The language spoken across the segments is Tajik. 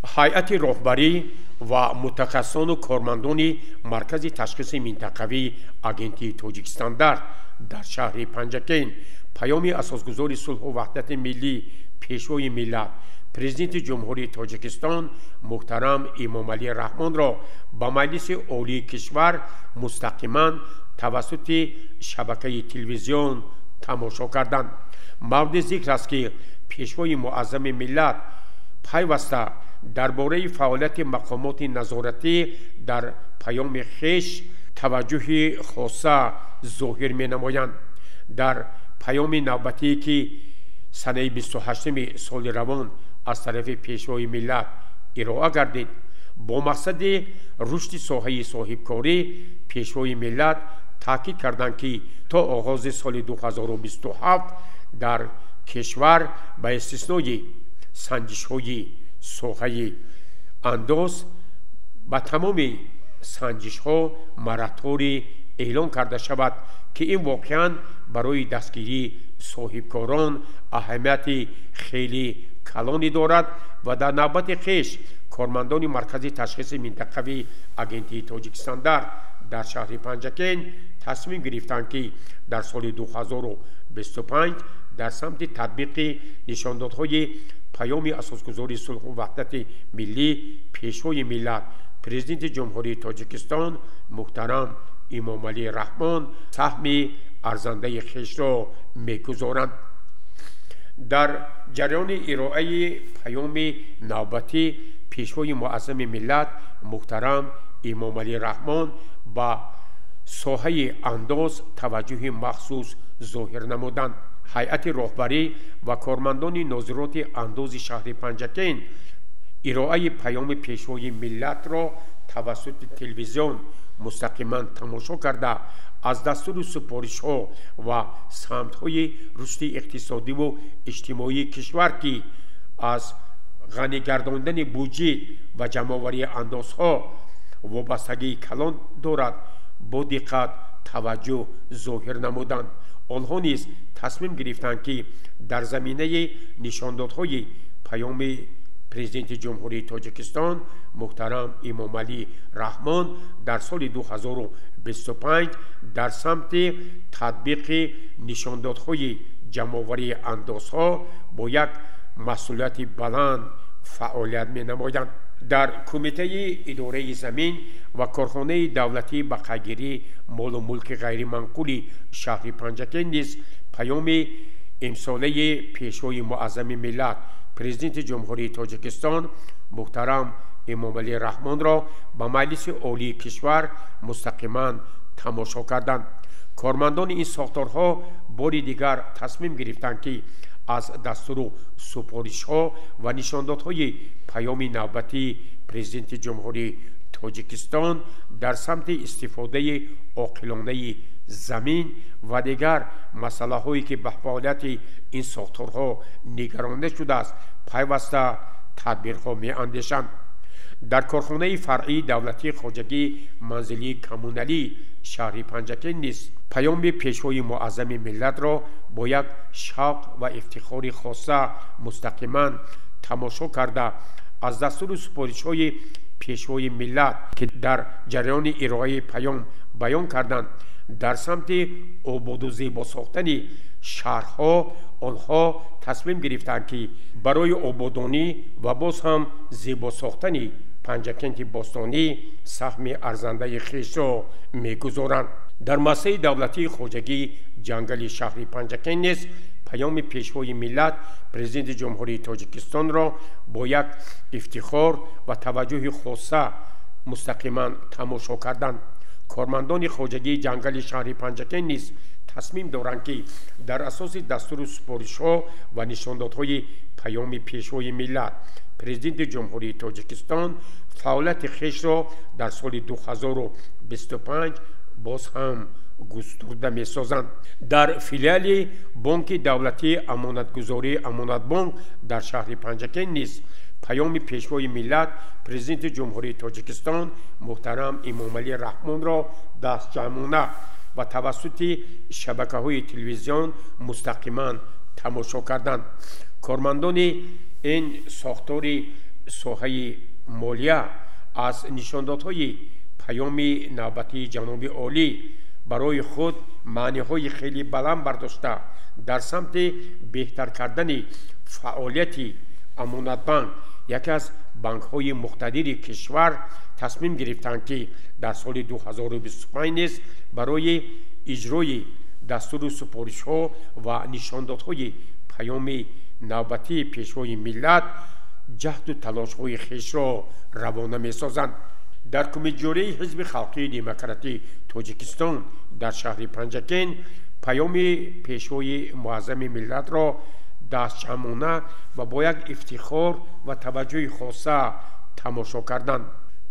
ҳайати роҳбарӣ ва мутахассисону кормандони маркази ташхиси минтақавии агентии тоҷикистон дард дар шаҳри панҷакейн паёми асосгузори сулҳу ваҳдати миллӣ пешвои миллат президенти ҷумҳурии тоҷикистон муҳтарам имомалӣ раҳмонро ба маҷлиси олии кишвар мустақиман тавассути шабакаи телевизион тамошо карданд. мавриди зикр аст ки пешвои муаззами миллат пайваста дар бораи фаъолияти мақомоти назоратӣ дар паёми хеш таваҷҷӯҳи хоса зоҳир менамоянд. дар паёми навбатие ки санаи 28 соли равон аз тарафи пешвои миллат ироа гардид бо мақсади рушди соҳаи соҳибкорӣ пешвои миллат таъкид карданд ки то оғози соли 2027 дар кишвар ба истиснои санҷишҳои соҳаи андоз ба тамоми санҷишҳо мараторӣ эълон карда шавад ки ин воқеан барои дастгирии соҳибкорон аҳамияти хеле калоне дорад ва дар навбати хеш кормандони маркази ташхиси минтақавии агентии тоҷикистон дар шаҳри панҷакейн тасмим гирифтанд ки дар соли 2025 дар самти татбиқи нишондодҳои паёми асосгузори сулҳу ваҳдати миллӣ пешвои миллат президенти ҷумҳурии тоҷикистон муҳтарам имомалӣ раҳмон саҳми арзандаи хешро мегузоранд. дар ҷараёни ироаи паёми навбатӣ пешвои муаззами миллат муҳтарам имомалӣ раҳмон ба соҳаи андоз таваҷҷӯҳи махсус зоҳир намуданд. ҳайати роҳбарӣ ва кормандони нозироти андози шаҳри панҷакейн ироаи паёми пешвои миллатро тавассути телевизион мустақиман тамошо карда аз дастури супоришҳо ва самтҳои рушди иқтисодиву иҷтимоии кишвар ки аз ғанигардондани буҷет ва ҷамъоварии андозҳо вобастагии калон дорад бо диққат таваҷҷӯҳ зоҳир намуданд. онҳо низ тасмим гирифтанд ки дар заминаи нишондодҳои паёми президенти ҷумҳурии тоҷикистон муҳтарам имомалӣ раҳмон дар соли 2025 дар самти татбиқи нишондодҳои ҷамъоварии андозҳо бо як масъулияти баланд фаъолият менамоянд. дар кумитаи идораи замин ва корхонаи давлатии бақайгирии молу мулки ғайриманқули шаҳри панҷакейн низ паёми имсолаи пешвои муаззами миллат президенти ҷумҳурии тоҷикистон муҳтарам имомалӣ раҳмонро ба маҷлиси олии кишвар мустақиман тамошо карданд. кормандони ин сохторҳо бори дигар тасмим гирифтанд ки аз дастуру супоришҳо ва нишондодҳои паёми навбатии президенти ҷумҳурии тоҷикистон дар самти истифодаи оқилонаи замин ва дигар масъалаҳое ки ба фаъолияти ин сохторҳо нигаронда шудааст пайваста тадбирҳо меандешанд. дар корхонаи фаръии давлатии хоҷагии манзилии коммуналии шаҳри панҷакейн низ паёми пешвои муаззами миллатро бо як шавқ ва ифтихори хоса мустақиман тамошо карда аз дастури супоришҳои пешвои миллат ки дар ҷараёни ироаи паём баён карданд дар самти ободу зебосохтани шаҳрҳо онҳо тасмим гирифтанд ки барои ободонӣ ва боз ҳам зебосохтани панҷакенти бостонӣ саҳми арзандаи хешро мегузоранд. дар масъалаи давлатии хоҷагии ҷангали шаҳри панҷакейн низ паёми пешвои миллат президенти ҷумҳурии тоҷикистонро бо як ифтихор ва таваҷҷӯҳи хоса мустақиман тамошо карданд. кормандони хоҷагии ҷангали шаҳри панҷакейн низ тасмим доранд ки дар асоси дастури супоришҳо ва нишондодҳои паёми пешвои миллат президенти ҷумҳурии тоҷикистон фаъолияти хешро дар соли 2025 боз ҳам густурда месозанд. дар филиали бонки давлатии амонатгузории амонатбонк дар шаҳри панҷакейн низ паёми пешвои миллат президенти ҷумҳурии тоҷикистон муҳтарам имомалӣ раҳмонро дастҷамона ва тавассути шабакаҳои телевизион мустақиман тамошо карданд. кормандони ин сохтори соҳаи молия аз нишондодҳои паёми навбати ҷаноби олӣ барои худ маъниҳои хеле баланд бардошта дар самти беҳтар кардани фаъолияти амонатбанк яке аз банкҳои муқтадири кишвар тасмим гирифтанд ки дар соли 2025 низ барои иҷрои дастури супоришҳо ва нишондодҳои паёми навбатии пешвои миллат ҷаҳду талошҳои хешро равона месозанд. дар кумитҷории ҳизби халқии демократии тоҷикистон дар шаҳри панҷакен паёми пешвои муаззами миллатро дастчамона ва бо як ифтихор ва таваҷҷӯҳи хоса тамошо карданд.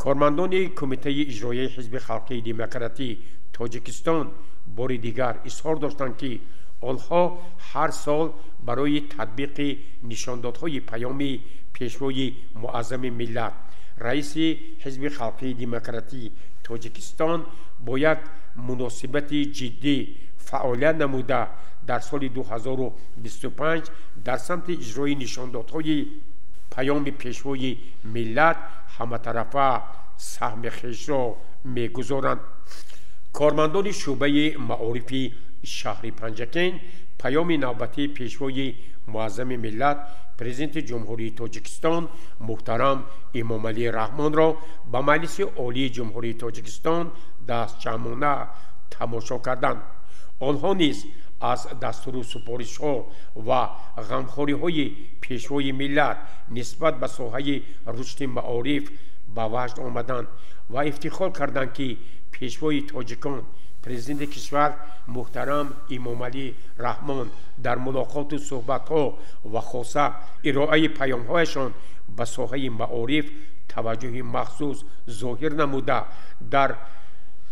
кормандони кумитаи иҷроияи ҳизби халқии демократии тоҷикистон бори дигар изҳор доштанд ки онҳо ҳар сол барои татбиқи нишондодҳои паёми пешвои муаззами миллат раиси ҳизби халқии демократии тоҷикистон бо як муносибати ҷиддӣ фаъолият намуда дар соли 2025 дар самти иҷрои нишондодҳои паёми пешвои миллат ҳаматарафа саҳми хешро мегузоранд. кормандони шӯъбаи маорифи шаҳри панҷакен паёми навбатии пешвои муаззами миллат президенти ҷумҳурии тоҷикистон муҳтарам имомалӣ раҳмонро ба маҷлиси олии ҷумҳурии тоҷикистон дастчамона тамошо карданд. онҳо низ аз дастуру супоришҳо ва ғамхориҳои пешвои миллат нисбат ба соҳаи рушди маориф ба ваҷд омаданд ва ифтихор карданд ки пешвои тоҷикон президенти кишвар муҳтарам имомалӣ раҳмон дар мулоқоту суҳбатҳо ва хоса ироаи паёмҳояшон ба соҳаи маориф таваҷҷӯҳи махсус зоҳир намуда дар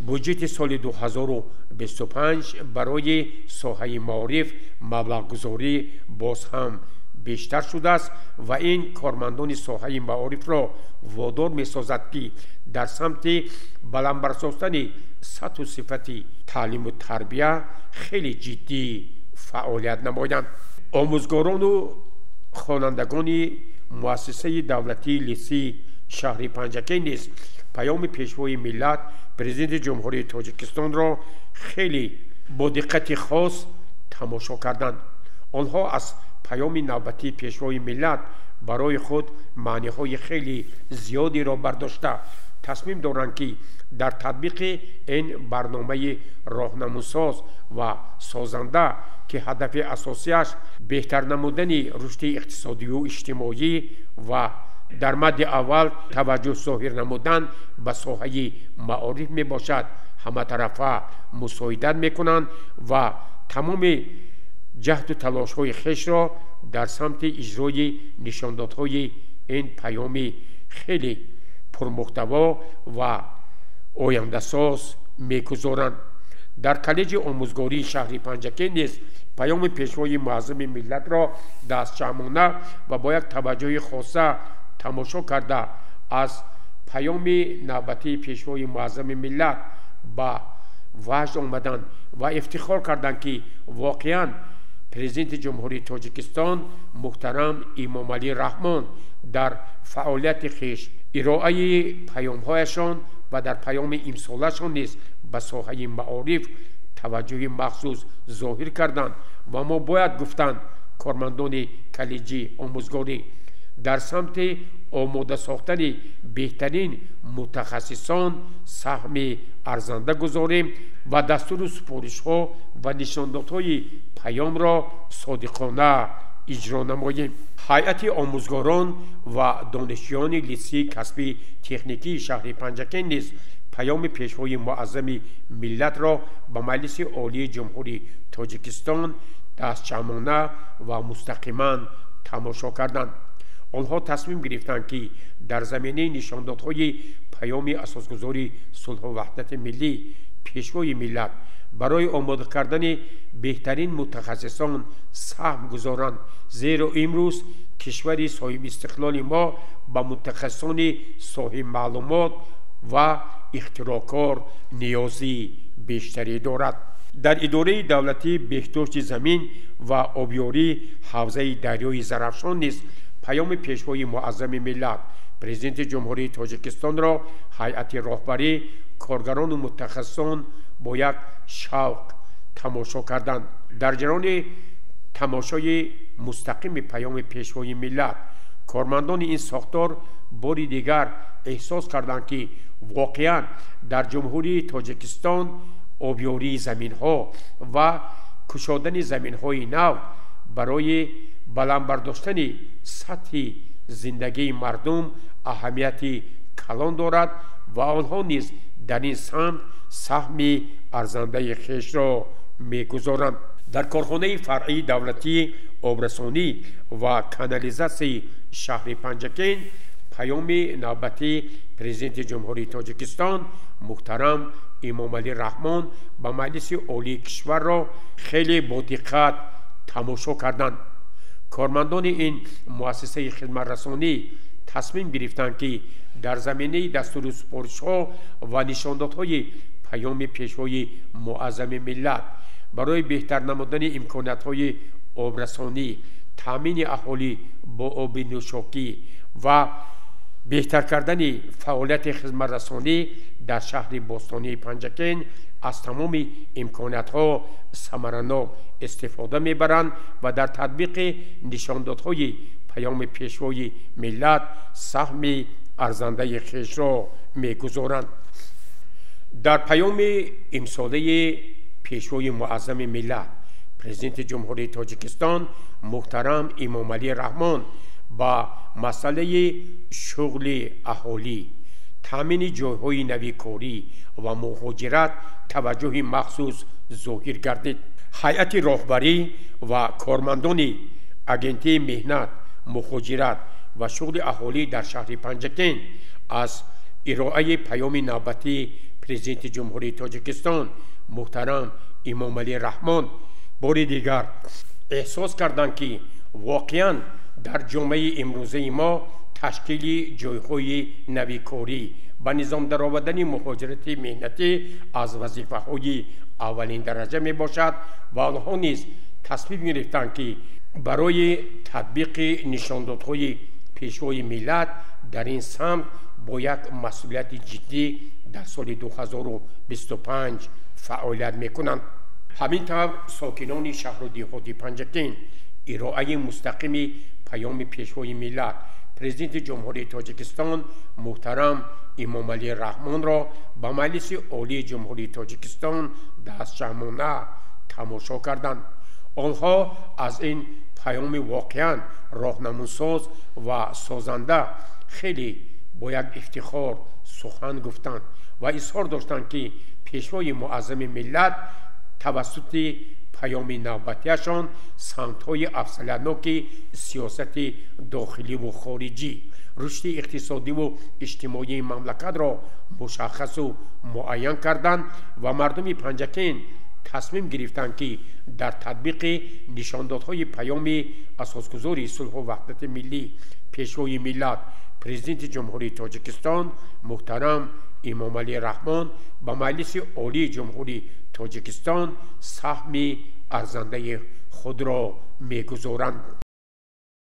буҷети соли 2025 барои соҳаи маориф маблағгузорӣ боз ҳам бештар шудааст ва ин кормандони соҳаи маорифро водор месозад ки дар самти баландбарсохтани сатҳу сифати таълиму тарбия хеле ҷиддӣ фаъолият намоянд. омӯзгорону хонандагони муассисаи давлатии лисии шаҳри панҷакен низ паёми пешвои миллат президенти ҷумҳурии тоҷикистонро хеле бо диққати хос тамошо карданд. онҳо аз паёми навбатии пешвои миллат барои худ маъниҳои хеле зиёдеро бардошта тасмим доранд ки дар татбиқи ин барномаи роҳнамусоз ва созанда ки ҳадафи асосияш беҳтар намудани рушди иқтисодию иҷтимоӣ ва дар мадди аввал таваҷҷӯҳ зоҳир намудан ба соҳаи маориф мебошад ҳаматарафа мусоидат мекунанд ва тамоми ҷаҳду талошҳои хешро дар самти иҷрои нишондодҳои ин паёми хеле пурмуҳтаво ва ояндасоз мегузоранд. дар коллеҷи омӯзгории шаҳри панҷакен низ паёми пешвои муаззами миллатро дастчамона ва бо як таваҷҷӯҳи хоса тамошо карда аз паёми навбатии пешвои муаззами миллат ба ваҷд омаданд ва ифтихор карданд ки воқеан президенти ҷумҳурии тоҷикистон муҳтарам имомалӣ раҳмон дар фаъолияти хеш ироаи паёмҳояшон ва дар паёми имсолашон низ ба соҳаи маориф таваҷҷӯҳи махсус зоҳир карданд ва мо бояд гуфтанд кормандони коллеҷи омӯзгорӣ дар самти омода сохтани беҳтарин мутахассисон саҳми арзанда гузорем ва дастуру супоришҳо ва нишондодҳои паёмро содиқона иҷро намоем. ҳайати омӯзгорон ва донишҷӯёни лисии касби техникии шаҳри панҷакен низ паёми пешвои муаззами миллатро ба маҷлиси олии ҷумҳурии тоҷикистон дастчамона ва мустақиман тамошо карданд. онҳо тасмим гирифтанд ки дар заминаи нишондодҳои паёми асосгузори сулҳу ваҳдати миллӣ пешвои миллат барои омода кардани беҳтарин мутахассисон саҳм гузоранд, зеро имрӯз кишвари соҳибистиқлоли мо ба мутахассисони соҳиб маълумот ва ихтироъкор ниёзи бештарӣ дорад. дар идораи давлатии беҳдошти замин ва обёрии ҳавзаи дарёи зарафшон низ پیام پیشوای معظم ملت پرزیدنت جمهوری تاجیکستان را هیئت راهبری کارگران و متخصصان با یک شوق تماشا کردند. در جریان تماشای مستقیم پیام پیشوای ملت کارمندان این ساختار باری دیگر احساس کردند که واقعا در جمهوری تاجیکستان آبیاری زمین ها و کشادن زمین های نو برای بلند برداشتن سطح زندگی مردم اهمیت کلان دارد و آنها نیز در این سمت سهم ارزنده خویش را میگذارند. در کارخانه فرعی دولتی آبرسانی و کانالیزاسی شهر پنجکین پیام نوبتی پرزیدنت جمهوری تاجیکستان محترم امام علی رحمان با مجلس عالی کشور را خیلی با دقت تماشا کردند. کارمندان این مؤسسه خدمت رسانی تصمیم گرفتند که در زمینه دستور سفارش‌ها و نشاندادهای پیام پیشوای معظم ملت برای بهتر نمودن امکانات‌های آبرسانی، تامین اهالی با آب نوشابه و بهتر کردن فعالیت خدمت رسانی در شهر باستانی پنجکین از تمام امکانات‌ها ثمرناک استفاده می‌برند و در تطبیق نشاندادهای پیام پیشوای ملت سهم ارزنده خویش را می‌گذارند. در پیام امساله پیشوای معظم ملت پرزیدنت جمهوری تاجیکستان محترم امام علی رحمان با مسئله شغل اهالی، تامین جایهای نویکاری و مهاجرت توجه مخصوص ظاهر گردید. هیئت راهبری و کارمندان اجنته مهنت، مهاجرت و شغل اهالی در شهر پنجکین از ارائه پیام نوبتی پرزیدنت جمهوری تاجیکستان محترم امام علی رحمان بار دیگر احساس کردند که واقعا در جامعه امروزه ما تشکیل جایهای نویکاری و نظام درآوردن مهاجرت مهنتی از وظیفه‌های اولین درجه می باشد و آنها نیز تصمیم گرفتند که برای تطبیق نشاندادهای پیشوای ملت در این سمت با یک مسئولیت جدی در سال 2025 فعالیت میکنند. همینطور ساکنان شهر و دیهات پنجکین ارائه مستقیم پیام پیشوای ملت پرزیدنت جمهوری تاجیکستان محترم امام علی رحمان را با مجلس عالی جمهوری تاجیکستان دستجمعانه تماشا کردند. آنها از این پیام واقعا راهنمونساز و سازنده خیلی با یک افتخار سخن گفتند و اظهار داشتند که پیشوای معظم ملت توسط پیام نوبتیشان سمت‌های افضل‌ناک سیاست داخلی و خارجی، رشد اقتصادی و اجتماعی مملکت را مشخص و معین کردند و مردم پنجکین تصمیم گرفتند که در تطبیق نشاندادهای پیام اساسگذار صلح و وحدت ملی پیشوای ملت پرزیدنت جمهوری تاجیکستان محترم امام علی رحمان با مجلس عالی جمهوری تاجیکستان سهم ارزنده خود را می‌گذارند.